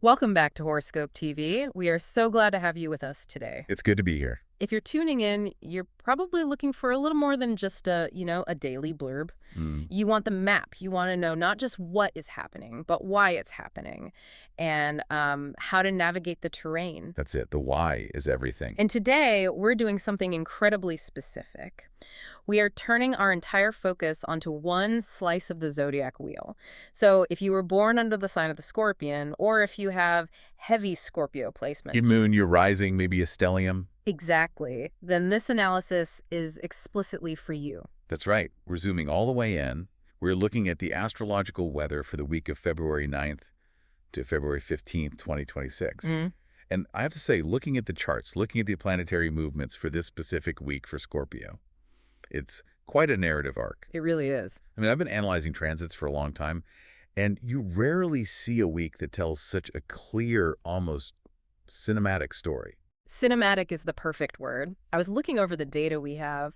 Welcome back to Horoscope TV. We are so glad to have you with us today. It's good to be here. If you're tuning in, you're probably looking for a little more than just a daily blurb. Mm, You want the map. You want to know not just what is happening, but why it's happening and how to navigate the terrain. that's it. The why is everything. And today, we're doing something incredibly specific. We are turning our entire focus onto one slice of the zodiac wheel. So if you were born under the sign of the Scorpion, or if you have heavy Scorpio Your placements, moon, your rising, maybe a stellium. exactly, then this analysis is explicitly for you. That's right. We're zooming all the way in. We're looking at the astrological weather for the week of February 9th to February 15th, 2026. Mm, And I have to say, looking at the charts, looking at the planetary movements for this specific week for Scorpio, it's quite a narrative arc. it really is. I mean, I've been analyzing transits for a long time, and you rarely see a week that tells such a clear, almost cinematic story. Cinematic is the perfect word. I was looking over the data we have,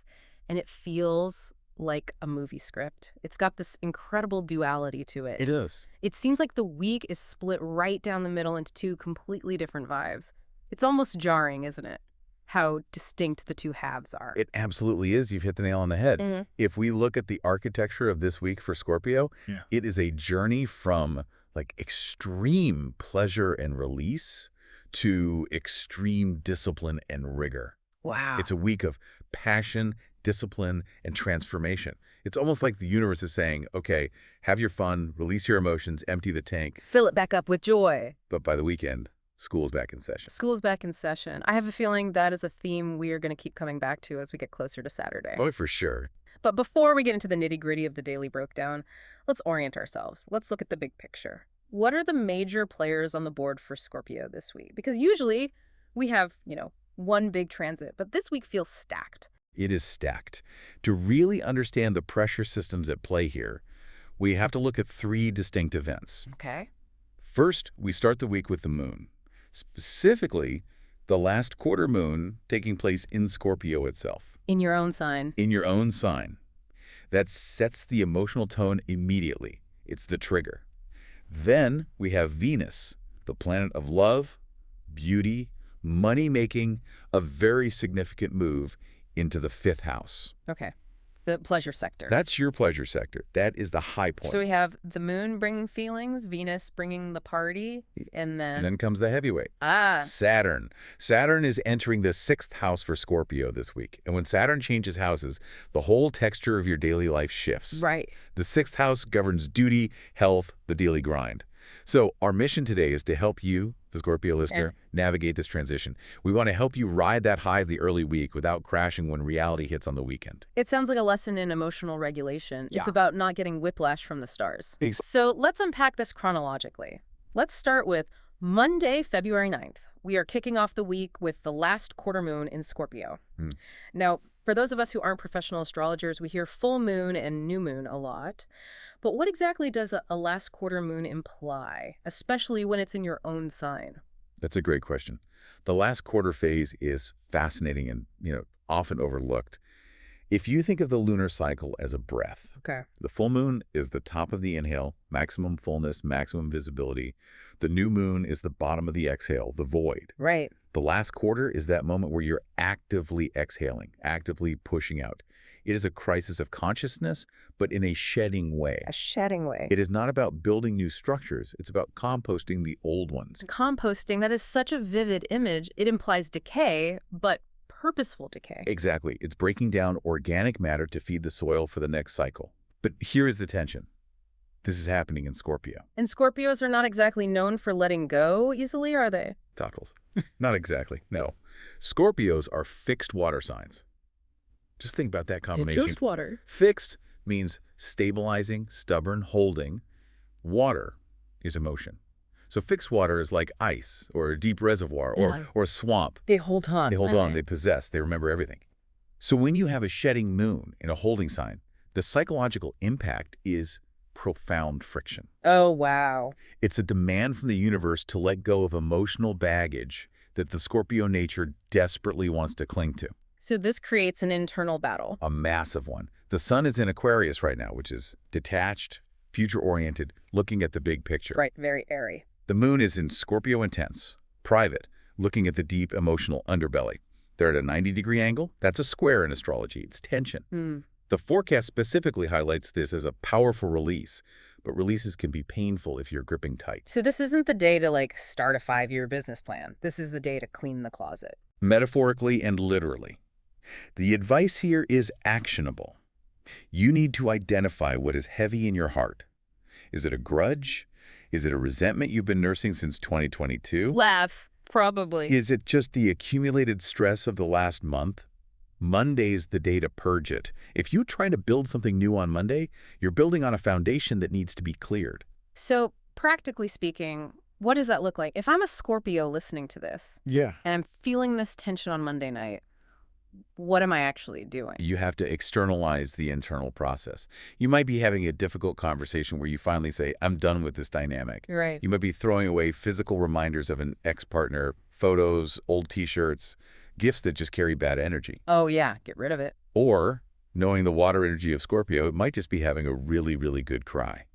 and it feels like a movie script. It's got this incredible duality to it. It is. It seems like the week is split right down the middle into two completely different vibes. It's almost jarring, isn't it? How distinct the two halves are. It absolutely is. You've hit the nail on the head. Mhm. If we look at the architecture of this week for Scorpio, it is a journey from like extreme pleasure and release to extreme discipline and rigor. Wow. It's a week of passion, discipline, and transformation. It's almost like the universe is saying, okay, have your fun, release your emotions, empty the tank. Fill it back up with joy. But by the weekend, school's back in session. School's back in session. I have a feeling that is a theme we are going to keep coming back to as we get closer to Saturday. Oh, for sure. But before we get into the nitty-gritty of the daily breakdown, let's orient ourselves. Let's look at the big picture. What are the major players on the board for Scorpio this week? Because usually we have, one big transit, but this week feels stacked. It is stacked. To really understand the pressure systems at play here, we have to look at three distinct events. Okay. First, we start the week with the moon, specifically the last quarter moon taking place in Scorpio itself, In your own sign. in your own sign. That sets the emotional tone immediately. It's the trigger. Then we have Venus, the planet of love, beauty, money-making, a very significant move into the fifth house. Okay. The pleasure sector. That's your pleasure sector. That is the high point. So we have the moon bringing feelings, Venus bringing the party, and And then comes the heavyweight. ah, Saturn. Saturn is entering the sixth house for Scorpio this week. And when Saturn changes houses, the whole texture of your daily life shifts. right. The sixth house governs duty, health, the daily grind. So our mission today is to help you, the Scorpio listener, navigate this transition. We want to help you ride that high of the early week without crashing when reality hits on the weekend. It sounds like a lesson in emotional regulation. Yeah. It's about not getting whiplash from the stars. Ex- So let's unpack this chronologically. Let's start with Monday, February 9th. We are kicking off the week with the last quarter moon in Scorpio. Hmm. Now, for those of us who aren't professional astrologers, we hear full moon and new moon a lot. But what exactly does a last quarter moon imply, especially when it's in your own sign? That's a great question. The last quarter phase is fascinating and, often overlooked. If you think of the lunar cycle as a breath, Okay. the full moon is the top of the inhale, maximum fullness, maximum visibility. The new moon is the bottom of the exhale, the void. Right. The last quarter is that moment where you're actively exhaling, actively pushing out. It is a crisis of consciousness, but in a shedding way. A shedding way. It is not about building new structures. It's about composting the old ones. Composting, that is such a vivid image. It implies decay, but purposeful decay. Exactly. It's breaking down organic matter to feed the soil for the next cycle. But here is the tension. This is happening in Scorpio. And Scorpios are not exactly known for letting go easily, are they? Tockles. Not exactly. No. Scorpios are fixed water signs. Just think about that combination. Just water. Fixed means stabilizing, stubborn, holding. Water is emotion. So fixed water is like ice or a deep reservoir or a swamp. They hold on. They hold on, they possess, they remember everything. So when you have a shedding moon in a holding sign, the psychological impact is profound friction. Oh, wow. It's a demand from the universe to let go of emotional baggage that the Scorpio nature desperately wants to cling to. So this creates an internal battle. A massive one. The sun is in Aquarius right now, which is detached, future-oriented, looking at the big picture. Right, very airy. The moon is in Scorpio intense, private, looking at the deep emotional underbelly. They're at a 90-degree angle. That's a square in astrology. It's tension. Hmm. The forecast specifically highlights this as a powerful release, but releases can be painful if you're gripping tight. So this isn't the day to, like, start a 5-year business plan. This is the day to clean the closet. Metaphorically and literally. The advice here is actionable. You need to identify what is heavy in your heart. Is it a grudge? Is it a resentment you've been nursing since 2022? Laughs, probably. Is it just the accumulated stress of the last month? Monday's the day to purge it. If you try to build something new on Monday, you're building on a foundation that needs to be cleared. So, practically speaking, what does that look like? If I'm a Scorpio listening to this, Yeah. and I'm feeling this tension on Monday night, what am I actually doing? You have to externalize the internal process. You might be having a difficult conversation where you finally say, I'm done with this dynamic. Right. You might be throwing away physical reminders of an ex-partner, photos, old T-shirts, gifts that just carry bad energy. Oh, yeah, get rid of it. Or, knowing the water energy of Scorpio, it might just be having a really, really good cry.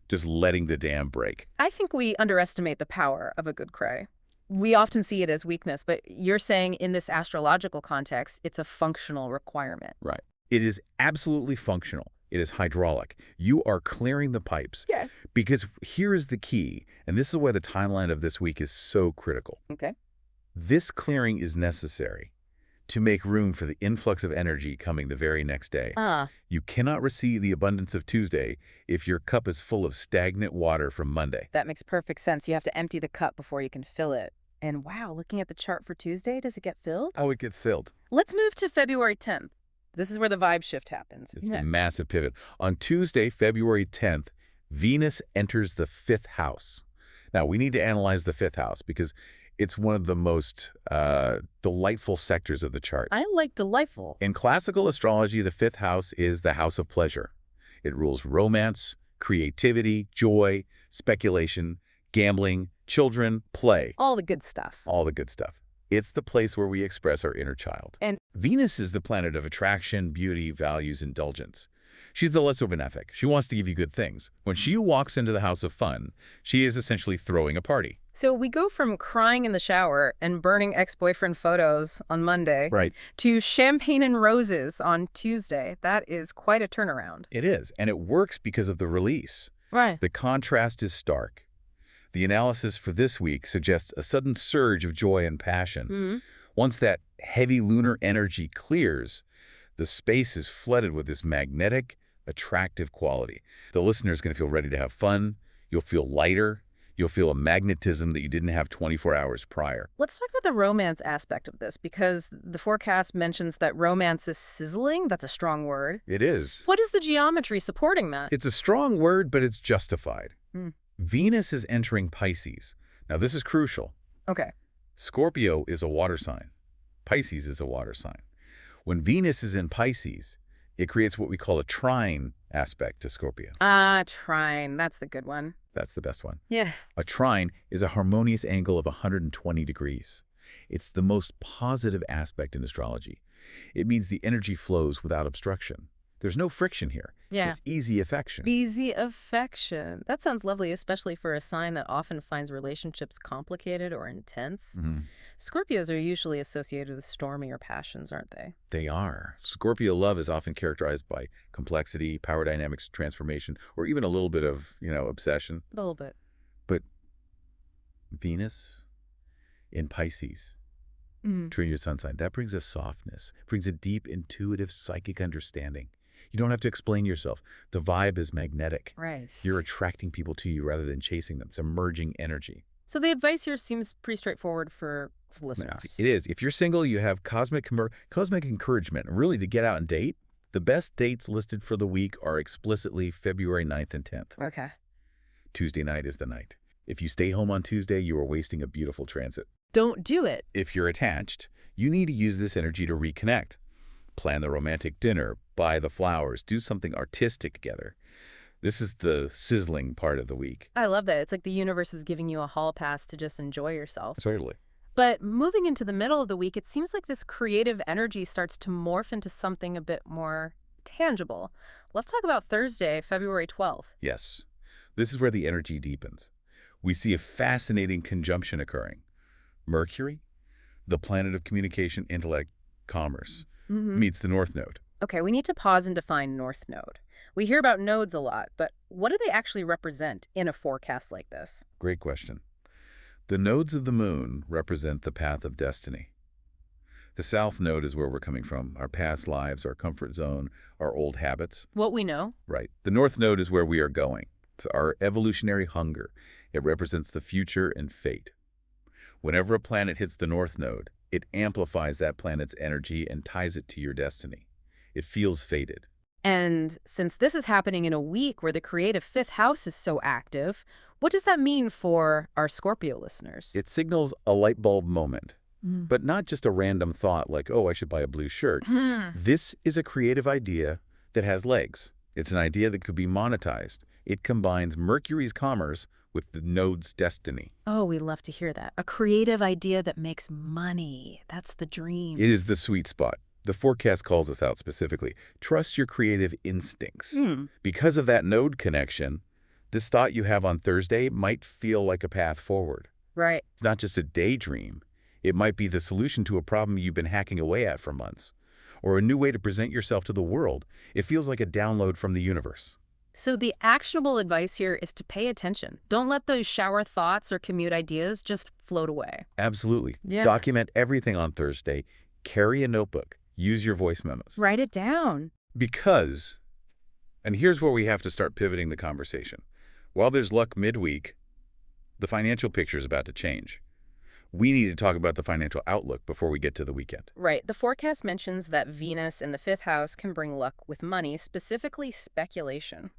Just letting the dam break. I think we underestimate the power of a good cry. We often see it as weakness, but you're saying in this astrological context, it's a functional requirement. Right. It is absolutely functional. It is hydraulic. You are clearing the pipes. Yeah. Because here is the key, and this is why the timeline of this week is so critical. Okay. This clearing is necessary to make room for the influx of energy coming the very next day. You cannot receive the abundance of Tuesday if your cup is full of stagnant water from Monday. That makes perfect sense. You have to empty the cup before you can fill it. And wow, looking at the chart for Tuesday, does it get filled? Oh, it gets filled. Let's move to February 10th. This is where the vibe shift happens. It's a massive pivot. On Tuesday, February 10th, Venus enters the 5th house. Now, we need to analyze the 5th house because it's one of the most delightful sectors of the chart. I like delightful. In classical astrology, the 5th house is the house of pleasure. It rules romance, creativity, joy, speculation, gambling, children, play. All the good stuff. All the good stuff. It's the place where we express our inner child. And Venus is the planet of attraction, beauty, values, indulgence. She's the lesser benefic. She wants to give you good things. When she walks into the house of fun, she is essentially throwing a party. so we go from crying in the shower and burning ex-boyfriend photos on Monday Right. to champagne and roses on Tuesday. That is quite a turnaround. It is, and it works because of the release. Right. The contrast is stark. The analysis for this week suggests a sudden surge of joy and passion. Once that heavy lunar energy clears, the space is flooded with this magnetic, attractive quality. The listener is going to feel ready to have fun. You'll feel lighter. You'll feel a magnetism that you didn't have 24 hours prior. Let's talk about the romance aspect of this, because the forecast mentions that romance is sizzling. That's a strong word. It is. What is the geometry supporting that? It's a strong word, but it's justified. Hmm. Venus is entering Pisces. Now, this is crucial. Okay. Scorpio is a water sign. Pisces is a water sign. When Venus is in Pisces, it creates what we call a trine aspect to Scorpio. Trine. That's the good one. That's the best one. Yeah. A trine is a harmonious angle of 120 degrees. It's the most positive aspect in astrology. It means the energy flows without obstruction. There's no friction here. Yeah. It's easy affection. Easy affection. That sounds lovely, especially for a sign that often finds relationships complicated or intense. Scorpios are usually associated with stormier passions, aren't they? They are. Scorpio love is often characterized by complexity, power dynamics, transformation, or even a little bit of, obsession. A little bit. But Venus in Pisces, true in your sun sign, that brings a softness, brings a deep, intuitive, psychic understanding. You don't have to explain yourself. The vibe is magnetic. Right. You're attracting people to you rather than chasing them. It's emerging energy. So the advice here seems pretty straightforward for listeners. It is. If you're single, you have cosmic encouragement. Really, to get out and date, the best dates listed for the week are explicitly February 9th and 10th. Okay. Tuesday night is the night. If you stay home on Tuesday, you are wasting a beautiful transit. Don't do it. If you're attached, you need to use this energy to reconnect. Plan the romantic dinner, buy the flowers, do something artistic together. This is the sizzling part of the week. I love that. It's like the universe is giving you a hall pass to just enjoy yourself. Certainly. But moving into the middle of the week, it seems like this creative energy starts to morph into something a bit more tangible. Let's talk about Thursday, February 12th. Yes. This is where the energy deepens. we see a fascinating conjunction occurring. Mercury, the planet of communication, intellect, commerce, Mm-hmm. meets the North Node. Okay, we need to pause and define North Node. We hear about nodes a lot, but what do they actually represent in a forecast like this? Great question. The nodes of the moon represent the path of destiny. The South Node is where we're coming from, our past lives, our comfort zone, our old habits. What we know? Right. The North Node is where we are going. It's our evolutionary hunger. It represents the future and fate. Whenever a planet hits the North Node, it amplifies that planet's energy and ties it to your destiny. It feels fated. And since this is happening in a week where the creative fifth house is so active, what does that mean for our Scorpio listeners? It signals a light bulb moment, Mm. but not just a random thought like, oh, I should buy a blue shirt. This is a creative idea that has legs. It's an idea that could be monetized. It combines Mercury's commerce with the node's destiny. Oh, we love to hear that. A creative idea that makes money. That's the dream. It is the sweet spot. The forecast calls us out specifically. Trust your creative instincts. Because of that node connection, this thought you have on Thursday might feel like a path forward. Right. It's not just a daydream. It might be the solution to a problem you've been hacking away at for months, or a new way to present yourself to the world. It feels like a download from the universe. So the actionable advice here is to pay attention. Don't let those shower thoughts or commute ideas just float away. Absolutely. Yeah. Document everything on Thursday. Carry a notebook. Use your voice memos. Write it down. Because, and here's where we have to start pivoting the conversation. While there's luck midweek, the financial picture is about to change. We need to talk about the financial outlook before we get to the weekend. Right. The forecast mentions that Venus in the fifth house can bring luck with money, specifically speculation.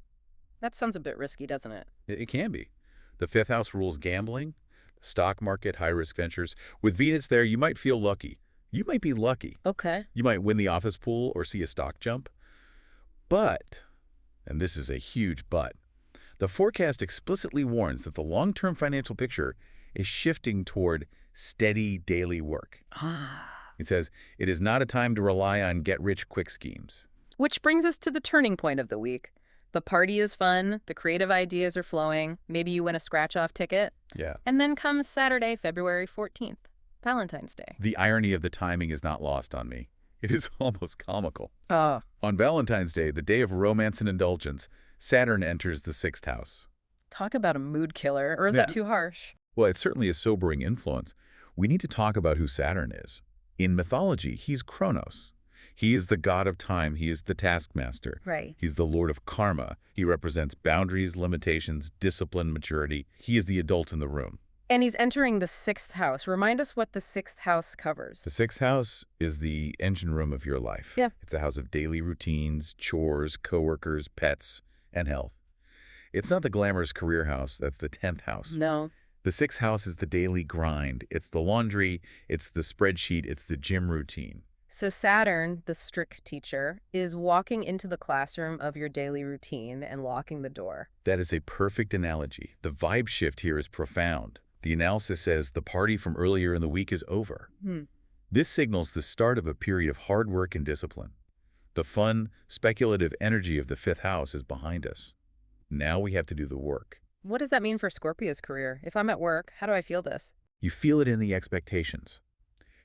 That sounds a bit risky, doesn't it? It can be. The fifth house rules gambling, stock market, high-risk ventures. With Venus there, you might feel lucky. You might be lucky. Okay. You might win the office pool or see a stock jump. But, and this is a huge but, the forecast explicitly warns that the long-term financial picture is shifting toward steady daily work. It says, it is not a time to rely on get-rich-quick schemes. Which brings us to the turning point of the week. The party is fun, the creative ideas are flowing, maybe you win a scratch-off ticket. Yeah. And then comes Saturday, February 14th, Valentine's Day. The irony of the timing is not lost on me. It is almost comical. Oh. On Valentine's Day, the day of romance and indulgence, Saturn enters the sixth house. Talk about a mood killer, or is Yeah. that too harsh? Well, it's certainly a sobering influence. We need to talk about who Saturn is. In mythology, he's Kronos. He is the god of time. He is the taskmaster. Right. He's the lord of karma. He represents boundaries, limitations, discipline, maturity. He is the adult in the room. And he's entering the sixth house. Remind us what the sixth house covers. The sixth house is the engine room of your life. Yeah. It's the house of daily routines, chores, coworkers, pets, and health. It's not the glamorous career house. That's the 10th house. No. The sixth house is the daily grind. It's the laundry, it's the spreadsheet, it's the gym routine. So Saturn, the strict teacher, is walking into the classroom of your daily routine and locking the door. That is a perfect analogy. The vibe shift here is profound. The analysis says the party from earlier in the week is over. This signals the start of a period of hard work and discipline. The fun, speculative energy of the fifth house is behind us. Now we have to do the work. What does that mean for Scorpio's career? If I'm at work, how do I feel this? You feel it in the expectations.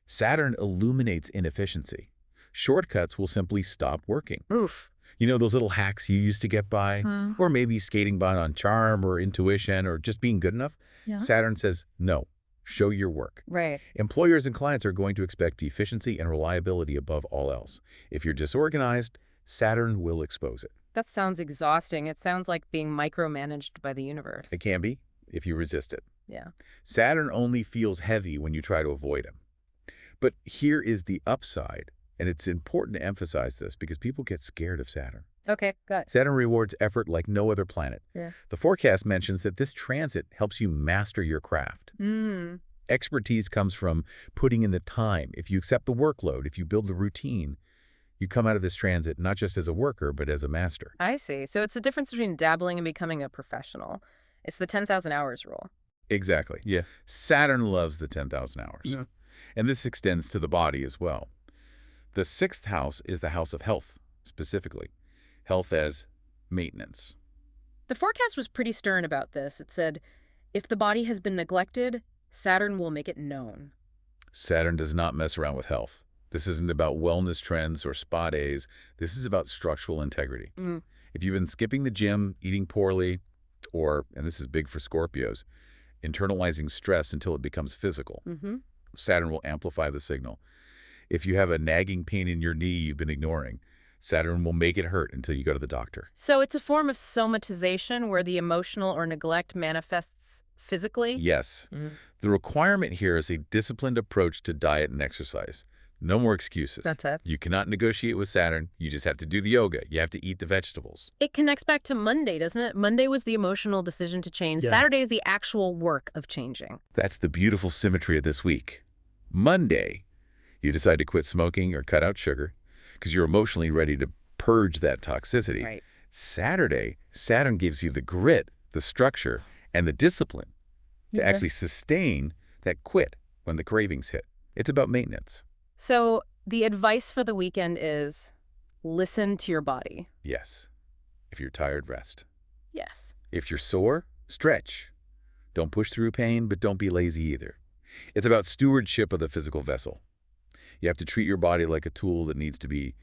Saturn illuminates inefficiency. Shortcuts will simply stop working. Oof. You know, those little hacks you used to get by? Or maybe skating by on charm or intuition or just being good enough? Yeah. Saturn says, no, show your work. Right. Employers and clients are going to expect efficiency and reliability above all else. If you're disorganized, Saturn will expose it. That sounds exhausting. It sounds like being micromanaged by the universe. It can be, if you resist it. Yeah. Saturn only feels heavy when you try to avoid him. But here is the upside, and it's important to emphasize this because people get scared of Saturn. Okay, got it. Saturn rewards effort like no other planet. Yeah. The forecast mentions that this transit helps you master your craft. Expertise comes from putting in the time. If you accept the workload, if you build the routine, you come out of this transit not just as a worker, but as a master. I see. So it's the difference between dabbling and becoming a professional. It's the 10,000 hours rule. Exactly. Yeah. Saturn loves the 10,000 hours. Yeah. And this extends to the body as well. The sixth house is the house of health, specifically. Health as maintenance. The forecast was pretty stern about this. It said, If the body has been neglected, Saturn will make it known. Saturn does not mess around with health. This isn't about wellness trends or spa days. This is about structural integrity. Mm. If you've been skipping the gym, eating poorly, or, and this is big for Scorpios, internalizing stress until it becomes physical, Mm-hmm. Saturn will amplify the signal. If you have a nagging pain in your knee you've been ignoring, Saturn will make it hurt until you go to the doctor. So it's a form of somatization where the emotional or neglect manifests physically? Yes. Mm. The requirement here is a disciplined approach to diet and exercise. No more excuses. That's it. You cannot negotiate with Saturn. You just have to do the yoga. You have to eat the vegetables. It connects back to Monday, doesn't it? Monday was the emotional decision to change. Yeah. Saturday is the actual work of changing. That's the beautiful symmetry of this week. Monday, you decide to quit smoking or cut out sugar because you're emotionally ready to purge that toxicity. Right. Saturday, Saturn gives you the grit, the structure, and the discipline to Yeah. actually sustain that quit when the cravings hit. It's about maintenance. So the advice for the weekend is listen to your body. Yes. If you're tired, rest. Yes. If you're sore, stretch. Don't push through pain, but don't be lazy either. It's about stewardship of the physical vessel. You have to treat your body like a tool that needs to be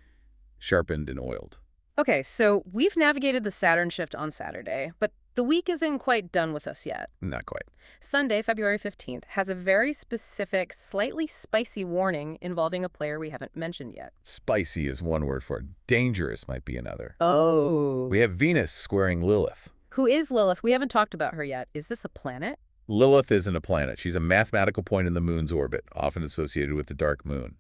sharpened and oiled. Okay, so we've navigated the Saturn shift on Saturday, but the week isn't quite done with us yet. Not quite. Sunday, February 15th, has a very specific, slightly spicy warning involving a player we haven't mentioned yet. Spicy is one word for it. Dangerous might be another. Oh. We have Venus squaring Lilith. Who is Lilith? We haven't talked about her yet. Is this a planet? Lilith isn't a planet. She's a mathematical point in the moon's orbit, often associated with the dark moon.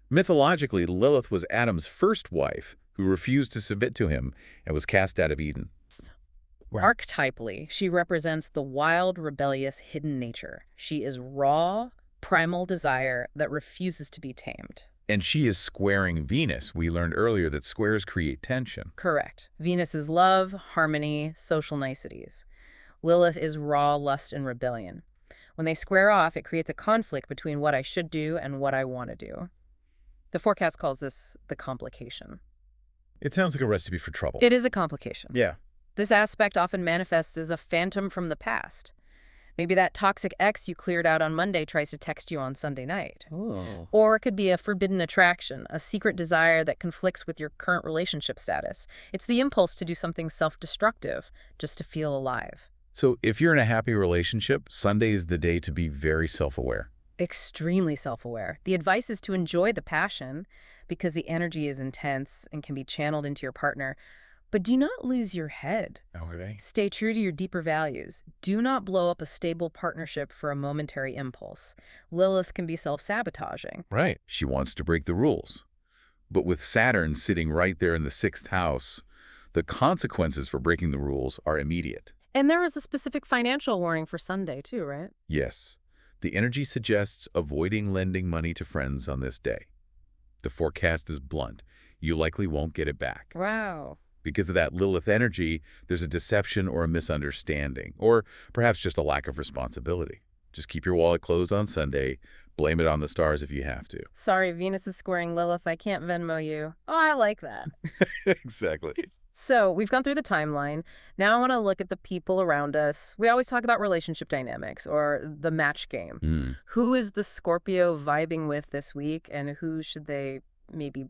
Mythologically, Lilith was Adam's first wife who refused to submit to him and was cast out of Eden. Right. Archetypally, she represents the wild, rebellious, hidden nature. She is raw, primal desire that refuses to be tamed. And she is squaring Venus. We learned earlier that squares create tension. Correct. Venus is love, harmony, social niceties. Lilith is raw lust and rebellion. When they square off, it creates a conflict between what I should do and what I want to do. The forecast calls this the complication. It sounds like a recipe for trouble. It is a complication. Yeah. This aspect often manifests as a phantom from the past. Maybe that toxic ex you cleared out on Monday tries to text you on Sunday night. Oh. Or it could be a forbidden attraction, a secret desire that conflicts with your current relationship status. It's the impulse to do something self-destructive just to feel alive. So if you're in a happy relationship, Sunday is the day to be very self-aware. Extremely self-aware. The advice is to enjoy the passion because the energy is intense and can be channeled into your partner. But do not lose your head. Okay. Stay true to your deeper values. Do not blow up a stable partnership for a momentary impulse. Lilith can be self-sabotaging. Right. She wants to break the rules. But with Saturn sitting right there in the 6th house, the consequences for breaking the rules are immediate. And there is a specific financial warning for Sunday, too, right? Yes. The energy suggests avoiding lending money to friends on this day. The forecast is blunt. You likely won't get it back. Wow. Because of that Lilith energy, there's a deception or a misunderstanding, or perhaps just a lack of responsibility. Just keep your wallet closed on Sunday. Blame it on the stars if you have to. Sorry, Venus is squaring Lilith. I can't Venmo you. Oh, I like that. Exactly. So we've gone through the timeline. Now I want to look at the people around us. We always talk about relationship dynamics or the match game. Who is the Scorpio vibing with this week, and who should they maybe,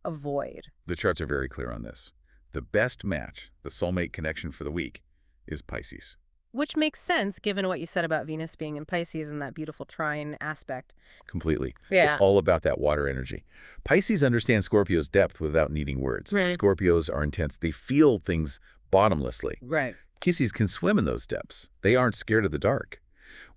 avoid? The charts are very clear on this. The best match, the soulmate connection for the week, is Pisces. Which makes sense given what you said about Venus being in Pisces and that beautiful trine aspect. Completely. Yeah. It's all about that water energy. Pisces understands Scorpio's depth without needing words. Right. Scorpios are intense. They feel things bottomlessly. Right. Pisces can swim in those depths. They aren't scared of the dark.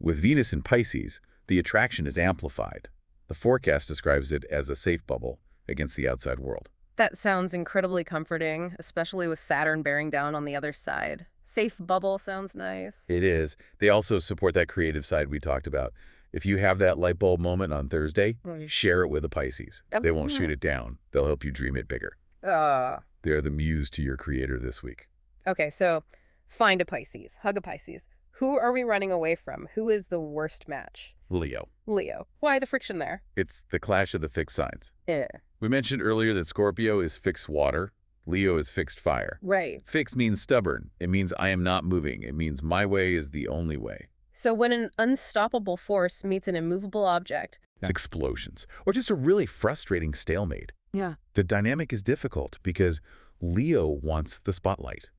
With Venus in Pisces, the attraction is amplified. The forecast describes it as a safe bubble against the outside world. That sounds incredibly comforting, especially with Saturn bearing down on the other side. Safe bubble sounds nice. It is. They also support that creative side we talked about. If you have that light bulb moment on Thursday, Right. share it with a Pisces. They won't shoot it down. They'll help you dream it bigger. They're the muse to your creator this week. Okay, so find a Pisces, hug a Pisces. Who are we running away from? Who is the worst match? Leo. Leo. Why the friction there? It's the clash of the fixed signs. Yeah. We mentioned earlier that Scorpio is fixed water. Leo is fixed fire. Right. Fixed means stubborn. It means I am not moving. It means my way is the only way. So when an unstoppable force meets an immovable object. It's explosions, or just a really frustrating stalemate. Yeah. The dynamic is difficult because Leo wants the spotlight.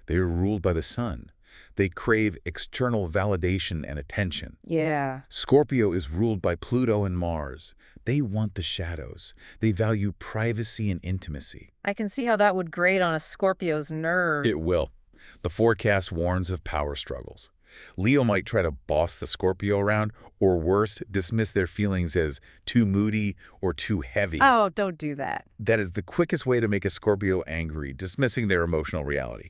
They are ruled by the sun. They crave external validation and attention. Yeah. Scorpio is ruled by Pluto and Mars. They want the shadows. They value privacy and intimacy. I can see how that would grate on a Scorpio's nerve. It will. The forecast warns of power struggles. Leo might try to boss the Scorpio around, or worse, dismiss their feelings as too moody or too heavy. Oh, don't do that. That is the quickest way to make a Scorpio angry, dismissing their emotional reality.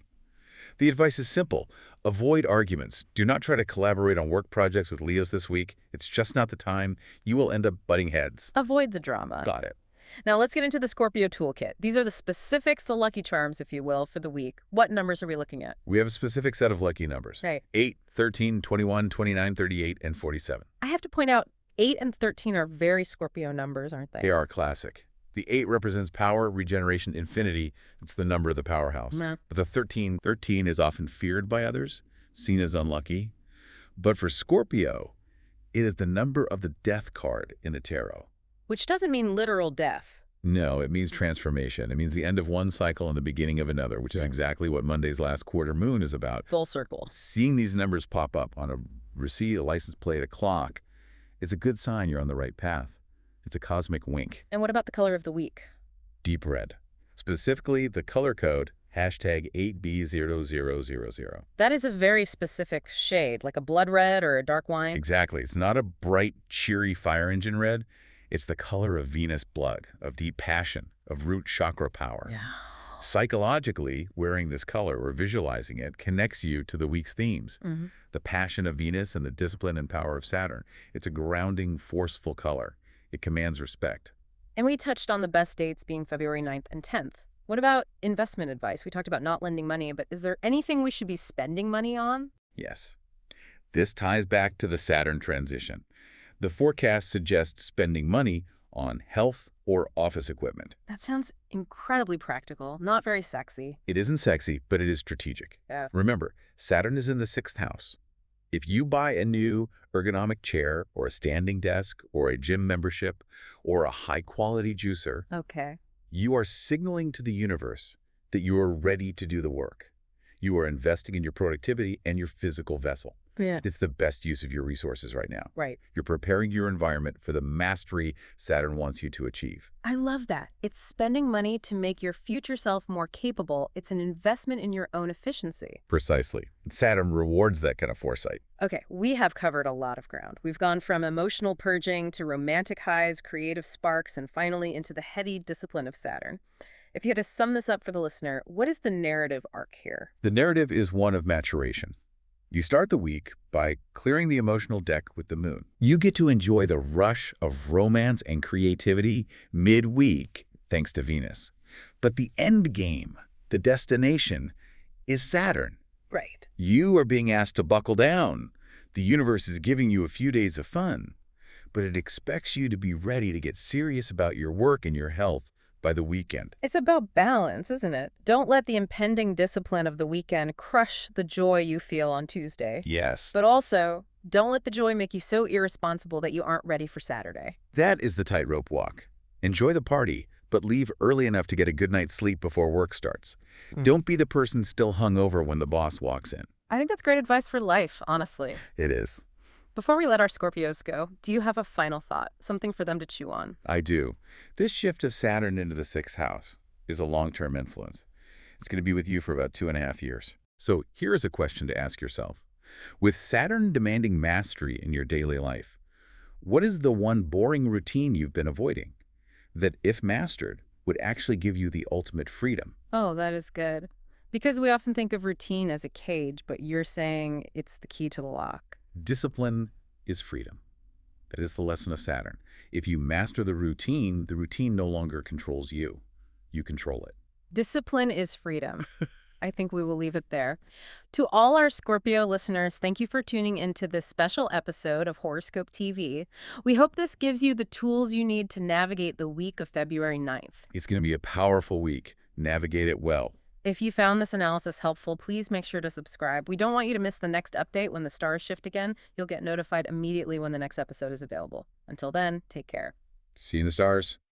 The advice is simple. Avoid arguments. Do not try to collaborate on work projects with Leos this week. It's just not the time. You will end up butting heads. Avoid the drama. Got it. Now let's get into the Scorpio toolkit. These are the specifics, the lucky charms, if you will, for the week. What numbers are we looking at? We have a specific set of lucky numbers. Right. 8, 13, 21, 29, 38, and 47. I have to point out, 8 and 13 are very Scorpio numbers, aren't they? They are classic. The 8 represents power, regeneration, infinity. It's the number of the powerhouse. Nah. But the 13 is often feared by others, seen as unlucky. But for Scorpio, it is the number of the death card in the tarot. Which doesn't mean literal death. No, it means transformation. It means the end of one cycle and the beginning of another, which is exactly what Monday's last quarter moon is about. Full circle. Seeing these numbers pop up on a receipt, a license plate, a clock, is a good sign you're on the right path. It's a cosmic wink. And what about the color of the week? Deep red. Specifically, the color code, #8B0000. That is a very specific shade, like a blood red or a dark wine. Exactly. It's not a bright, cheery fire engine red. It's the color of Venus blood, of deep passion, of root chakra power. Yeah. Psychologically, wearing this color or visualizing it connects you to the week's themes. Mm-hmm. The passion of Venus and the discipline and power of Saturn. It's a grounding, forceful color. It commands respect. And we touched on the best dates being February 9th and 10th. What about investment advice? We talked about not lending money, but is there anything we should be spending money on? Yes. This ties back to the Saturn transition. The forecast suggests spending money on health or office equipment. That sounds incredibly practical, not very sexy. It isn't sexy, but it is strategic. Yeah. Remember, Saturn is in the 6th house. If you buy a new ergonomic chair or a standing desk or a gym membership or a high-quality juicer, Okay. you are signaling to the universe that you are ready to do the work. You are investing in your productivity and your physical vessel. Yeah. It's the best use of your resources right now. Right. You're preparing your environment for the mastery Saturn wants you to achieve. I love that. It's spending money to make your future self more capable. It's an investment in your own efficiency. Precisely. Saturn rewards that kind of foresight. Okay, we have covered a lot of ground. We've gone from emotional purging to romantic highs, creative sparks, and finally into the heady discipline of Saturn. If you had to sum this up for the listener, what is the narrative arc here? The narrative is one of maturation. You start the week by clearing the emotional deck with the moon. You get to enjoy the rush of romance and creativity midweek, thanks to Venus. But the end game, the destination, is Saturn. Right. You are being asked to buckle down. The universe is giving you a few days of fun, but it expects you to be ready to get serious about your work and your health by the weekend. It's about balance, isn't it? Don't let the impending discipline of the weekend crush the joy you feel on Tuesday. Yes. But also, don't let the joy make you so irresponsible that you aren't ready for Saturday. That is the tightrope walk. Enjoy the party, but leave early enough to get a good night's sleep before work starts. Don't be the person still hungover when the boss walks in. I think that's great advice for life, honestly. It is. Before we let our Scorpios go, do you have a final thought, something for them to chew on? I do. This shift of Saturn into the 6th house is a long-term influence. It's going to be with you for about 2.5 years. So here is a question to ask yourself. With Saturn demanding mastery in your daily life, what is the one boring routine you've been avoiding that, if mastered, would actually give you the ultimate freedom? Oh, that is good. Because we often think of routine as a cage, but you're saying it's the key to the lock. Discipline is freedom. That is the lesson of Saturn. If you master the routine no longer controls you. You control it. Discipline is freedom. I think we will leave it there. To all our Scorpio listeners, thank you for tuning into this special episode of Horoscope TV. We hope this gives you the tools you need to navigate the week of February 9th. It's going to be a powerful week. Navigate it well. If you found this analysis helpful, please make sure to subscribe. We don't want you to miss the next update when the stars shift again. You'll get notified immediately when the next episode is available. Until then, take care. See you in the stars.